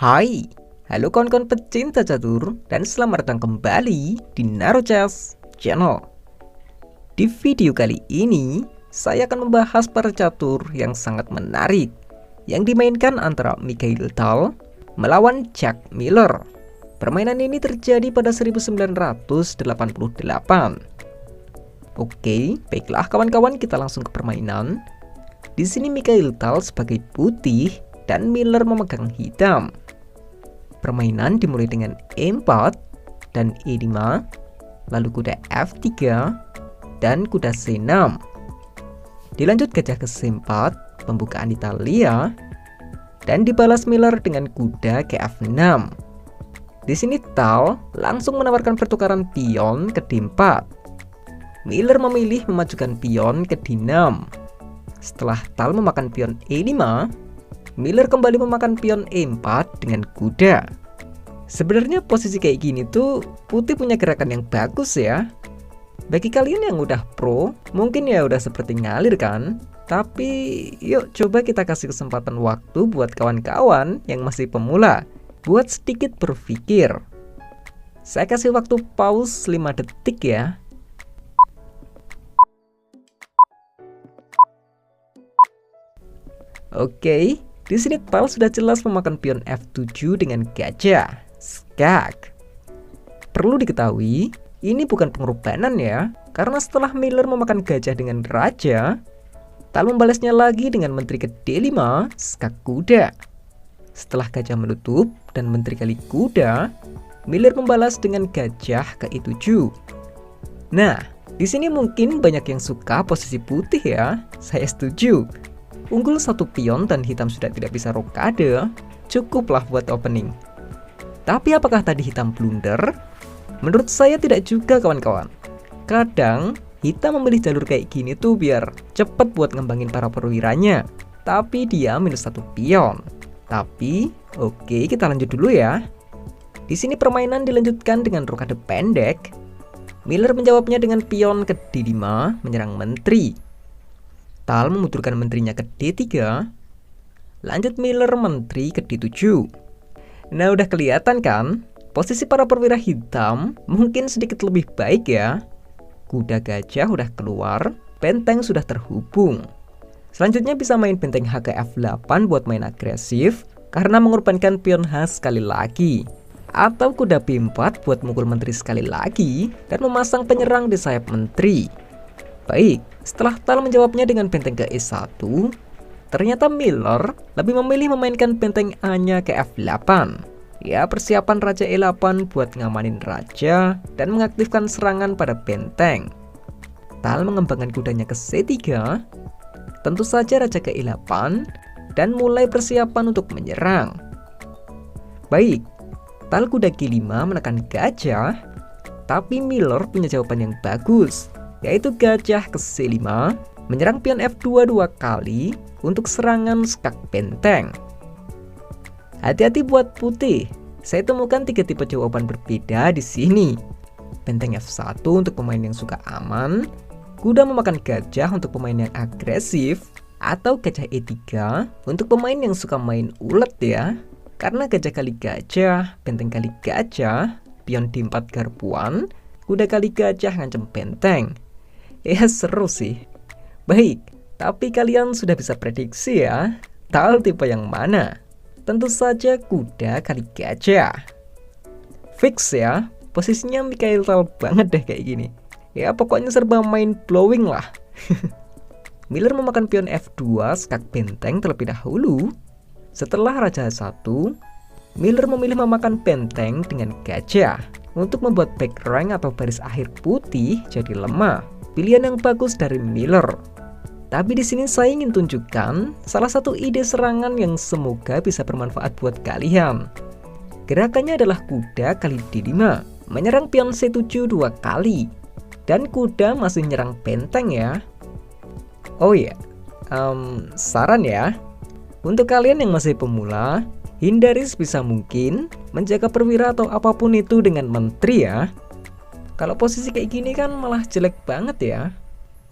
Hai, halo kawan-kawan pecinta catur dan selamat datang kembali di Naruchess Channel. Di video kali ini, saya akan membahas para catur yang sangat menarik yang dimainkan antara Mikhail Tal melawan Jack Miller. Permainan ini terjadi pada 1988. Oke, baiklah kawan-kawan, kita langsung ke permainan. Di sini Mikhail Tal sebagai putih dan Miller memegang hitam. Permainan dimulai dengan E4 dan E5, lalu kuda F3 dan kuda C6. Dilanjut gajah ke C4, pembukaan Italia, dan dibalas Miller dengan kuda ke F6. Di sini Tal langsung menawarkan pertukaran pion ke D4. Miller memilih memajukan pion ke D6. Setelah Tal memakan pion E5, Miller kembali memakan pion E4 dengan kuda. Sebenarnya posisi kayak gini tuh putih punya gerakan yang bagus ya. Bagi kalian yang udah pro, mungkin ya udah seperti ngalir kan? Tapi yuk coba kita kasih kesempatan waktu buat kawan-kawan yang masih pemula buat sedikit berpikir. Saya kasih waktu pause 5 detik ya. Oke, di sini Tal sudah jelas memakan pion F7 dengan gajah, skak. Perlu diketahui, ini bukan pengorbanan ya, karena setelah Miller memakan gajah dengan raja, Tal membalasnya lagi dengan menteri ke D5, skak kuda. Setelah gajah menutup dan menteri kali kuda, Miller membalas dengan gajah ke E7. Nah, di sini mungkin banyak yang suka posisi putih ya, saya setuju. Unggul satu pion dan hitam sudah tidak bisa rokade, cukuplah buat opening. Tapi apakah tadi hitam blunder? Menurut saya tidak juga kawan-kawan. Kadang hitam memilih jalur kayak gini tuh biar cepet buat ngembangin para perwiranya. Tapi dia minus satu pion. Tapi oke, kita lanjut dulu ya. Di sini permainan dilanjutkan dengan rokade pendek. Miller menjawabnya dengan pion ke D5 menyerang menteri. Tal memundurkan menterinya ke D3. Lanjut Miller menteri ke D7. Nah udah kelihatan kan? Posisi para perwira hitam mungkin sedikit lebih baik ya. Kuda gajah udah keluar, benteng sudah terhubung. Selanjutnya bisa main benteng H ke F8 buat main agresif karena mengorbankan pion H sekali lagi. Atau kuda B4 buat mukul menteri sekali lagi dan memasang penyerang di sayap menteri. Baik, setelah Tal menjawabnya dengan benteng ke E1, ternyata Miller lebih memilih memainkan benteng A-nya ke F8. Ya, persiapan Raja E8 buat ngamanin raja dan mengaktifkan serangan pada benteng. Tal mengembangkan kudanya ke C3, tentu saja Raja ke E8, dan mulai persiapan untuk menyerang. Baik, Tal kuda G5 menekan gajah, tapi Miller punya jawaban yang bagus, yaitu gajah ke C5, menyerang pion F2 dua kali untuk serangan skak benteng. Hati-hati buat putih, saya temukan 3 tipe jawaban berbeda di sini. Benteng F1 untuk pemain yang suka aman, kuda memakan gajah untuk pemain yang agresif, atau gajah E3 untuk pemain yang suka main ulet ya. Karena gajah kali gajah, benteng kali gajah, pion D4 garpuan, kuda kali gajah ngancem benteng. Ya seru sih. Baik, tapi kalian sudah bisa prediksi ya, Tal tipe yang mana? Tentu saja kuda kali gajah. Fix ya, posisinya Mikhail Tal banget deh kayak gini. Ya pokoknya serba mind blowing lah. Miller memakan pion F2 skak benteng terlebih dahulu. Setelah Raja 1, Miller memilih memakan benteng dengan gajah untuk membuat back rank atau baris akhir putih jadi lemah. Pilihan yang bagus dari Miller. Tapi di sini saya ingin tunjukkan salah satu ide serangan yang semoga bisa bermanfaat buat kalian. Gerakannya adalah kuda kali D5, menyerang pion C7 dua kali. Dan kuda masih nyerang benteng ya. Oh ya, saran ya. Untuk kalian yang masih pemula, hindari sebisa mungkin menjaga perwira atau apapun itu dengan menteri ya. Kalau posisi kayak gini kan malah jelek banget ya.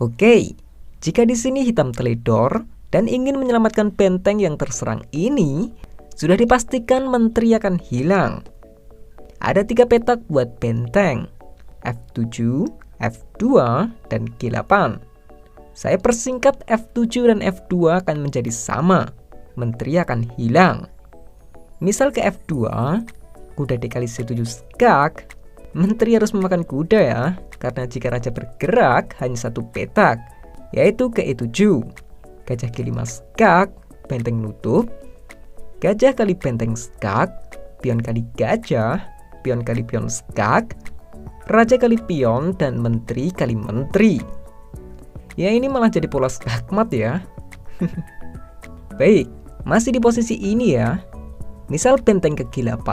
Oke, jika di sini hitam teledor dan ingin menyelamatkan benteng yang terserang ini, Sudah dipastikan menteri akan hilang. Ada 3 petak buat benteng, F7, F2, dan G8. Saya persingkat F7 dan F2 akan menjadi sama, menteri akan hilang. Misal ke F2, kuda dikali C7 skak, menteri harus memakan kuda ya, karena jika raja bergerak hanya 1 petak, yaitu ke E7. Gajah G5 skak, benteng nutup. Gajah kali benteng skak, pion kali gajah, pion kali pion skak, raja kali pion, dan menteri kali menteri. Ya ini malah jadi pola skakmat ya. Baik, masih di posisi ini ya. Misal benteng ke G8,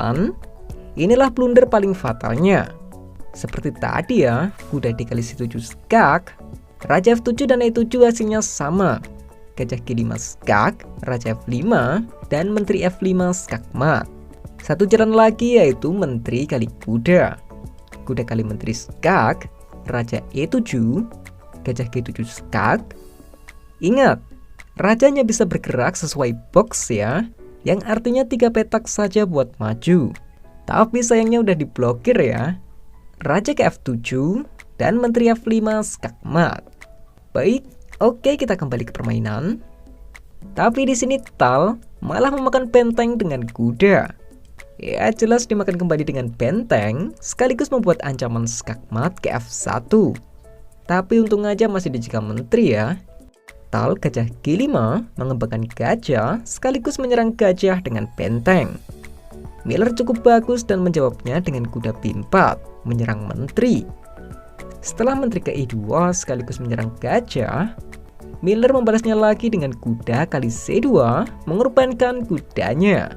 inilah blunder paling fatalnya. Seperti tadi ya, kuda dikali C7 skak, raja F7 dan E7 hasilnya sama. Gajah G5 skak, raja F5, dan menteri F5 skakmat. Satu jalan lagi yaitu menteri kali kuda. Kuda kali menteri skak, raja E7, gajah G7 skak. Ingat, rajanya bisa bergerak sesuai box ya, yang artinya 3 petak saja buat maju. Tapi sayangnya udah diblokir ya. Raja ke F7 dan menteri F5 skakmat. Baik, oke, kita kembali ke permainan. Tapi di sini Tal malah memakan benteng dengan kuda. Ya jelas dimakan kembali dengan benteng, sekaligus membuat ancaman skakmat ke F1. Tapi untung aja masih dijika menteri ya. Tal gajah G5 mengembangkan gajah, sekaligus menyerang gajah dengan benteng. Miller cukup bagus dan menjawabnya dengan kuda B4, menyerang menteri. Setelah menteri ke E2 sekaligus menyerang gajah, Miller membalasnya lagi dengan kuda kali C2, mengorbankan kudanya.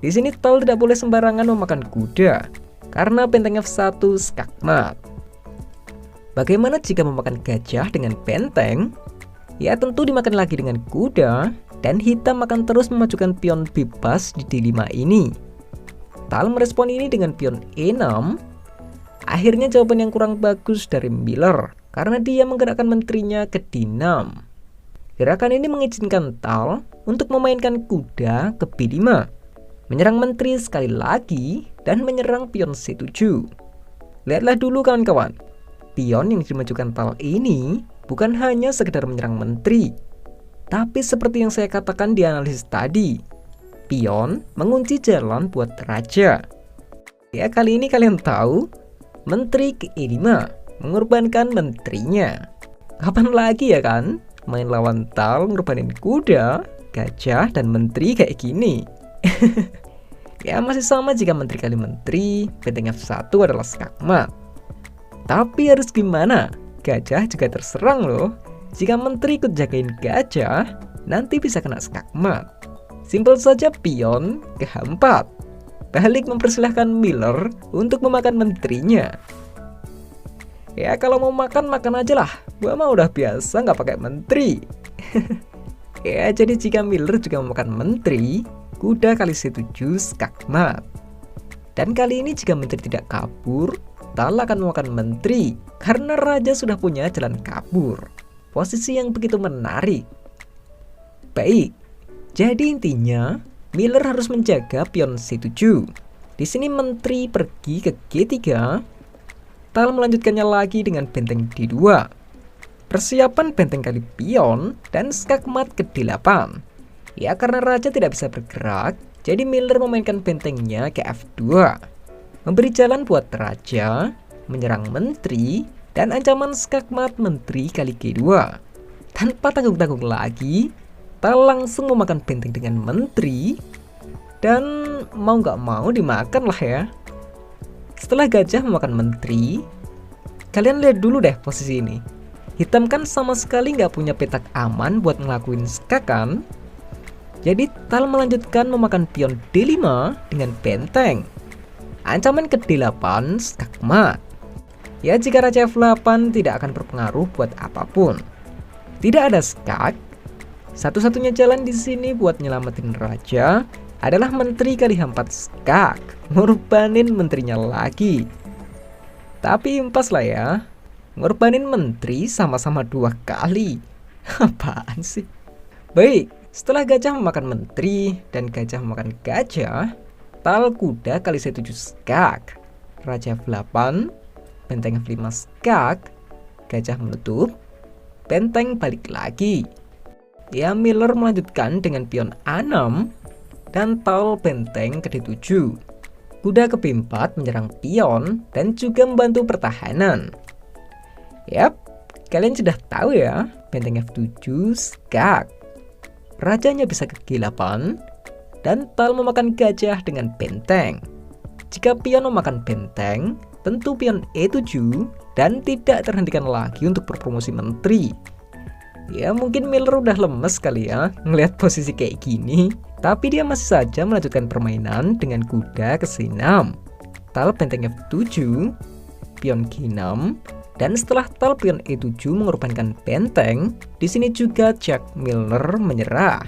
Di sini Tal tidak boleh sembarangan memakan kuda, karena benteng F1 skakmat. Bagaimana jika memakan gajah dengan benteng? Ya tentu dimakan lagi dengan kuda, dan hitam akan terus memajukan pion bebas di D5 ini. Tal merespon ini dengan pion E6. Akhirnya jawaban yang kurang bagus dari Miller, karena dia menggerakkan menterinya ke D6. Gerakan ini mengizinkan Tal untuk memainkan kuda ke B5, menyerang menteri sekali lagi, dan menyerang pion C7. Lihatlah dulu kawan-kawan, pion yang dimajukan Tal ini bukan hanya sekedar menyerang menteri, tapi seperti yang saya katakan di analisis tadi, pion mengunci jalan buat raja. Ya kali ini kalian tahu, menteri ke E5 mengorbankan menterinya. Kapan lagi ya kan main lawan Tal ngorbanin kuda, gajah, dan menteri kayak gini. Ya masih sama jika menteri kali menteri, benteng F1 adalah skakmat. Tapi harus gimana? Gajah juga terserang loh. Jika menteri ikut jagain gajah, nanti bisa kena skakmat. Simpel saja pion ke H4. Balik mempersilahkan Miller untuk memakan menterinya. Ya kalau mau makan, makan aja lah. Gua mah udah biasa nggak pakai menteri. Ya jadi jika Miller juga memakan menteri, kuda kali C7 skakmat. Dan kali ini jika menteri tidak kabur, Tal akan memakan menteri karena raja sudah punya jalan kabur. Posisi yang begitu menarik. Baik, jadi intinya Miller harus menjaga pion C7. Di sini menteri pergi ke G3. Tal melanjutkannya lagi dengan benteng D2. Persiapan benteng kali pion dan skakmat ke D8. Ya karena raja tidak bisa bergerak, jadi Miller memainkan bentengnya ke F2. Memberi jalan buat raja, menyerang menteri, dan ancaman skakmat menteri kali G2. Tanpa tanggung-tanggung lagi, Tal langsung memakan benteng dengan menteri, dan mau nggak mau dimakan lah ya. Setelah gajah memakan menteri, kalian lihat dulu deh posisi ini. Hitam kan sama sekali nggak punya petak aman buat ngelakuin skak kan? Jadi Tal melanjutkan memakan pion D5 dengan benteng. Ancaman ke D8 skakmat. Ya jika raja F8 tidak akan berpengaruh buat apapun. Tidak ada skak. Satu-satunya jalan di sini buat nyelamatin raja adalah menteri kali H4 skak, ngorbanin menterinya lagi. Tapi impas lah ya, ngorbanin menteri sama-sama 2 kali. Apaan sih? Baik, Setelah gajah memakan menteri dan gajah memakan gajah, tal kuda kali C7 skak, raja F8, benteng F5 skak, gajah menutup, benteng balik lagi. Ya, Miller melanjutkan dengan pion A6 dan tal benteng ke D7. Kuda ke B4 menyerang pion dan juga membantu pertahanan. Yap, kalian sudah tahu ya, benteng F7 skak. Rajanya bisa ke G8 dan tal memakan gajah dengan benteng. Jika pion memakan benteng, tentu pion E7 dan tidak terhentikan lagi untuk berpromosi menteri. Ya, mungkin Miller udah lemes kali ya ngelihat posisi kayak gini, tapi dia masih saja melanjutkan permainan dengan kuda ke C6, tal benteng F7, pion G6, dan setelah tal pion E7 mengorbankan benteng, di sini juga Jack Miller menyerah.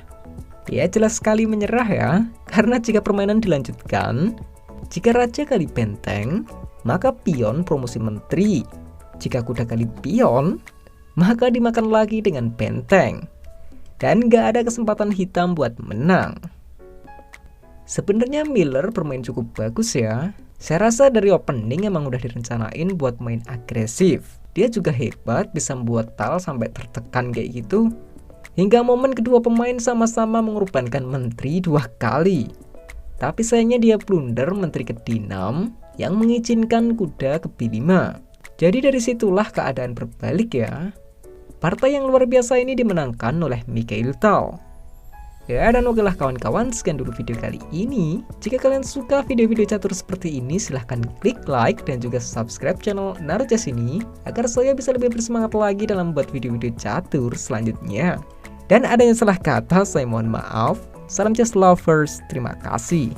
Ya, jelas sekali menyerah ya, karena jika permainan dilanjutkan, jika raja kali benteng, maka pion promosi menteri. Jika kuda kali pion, maka dimakan lagi dengan benteng. Dan gak ada kesempatan hitam buat menang. Sebenarnya Miller bermain cukup bagus ya. Saya rasa dari opening emang udah direncanain buat main agresif. Dia juga hebat bisa membuat tal sampai tertekan kayak gitu. Hingga momen kedua pemain sama-sama mengorbankan menteri 2 kali. Tapi sayangnya dia blunder menteri ke D6 yang mengizinkan kuda ke B5. Jadi dari situlah keadaan berbalik ya. Partai yang luar biasa ini dimenangkan oleh Mikhail Tal. Ya, dan oke lah kawan-kawan, sekian dulu video kali ini. Jika kalian suka video-video catur seperti ini, silahkan klik like dan juga subscribe channel Narujas ini agar saya bisa lebih bersemangat lagi dalam membuat video-video catur selanjutnya. Dan ada yang salah kata, saya mohon maaf. Salam chess lovers, terima kasih.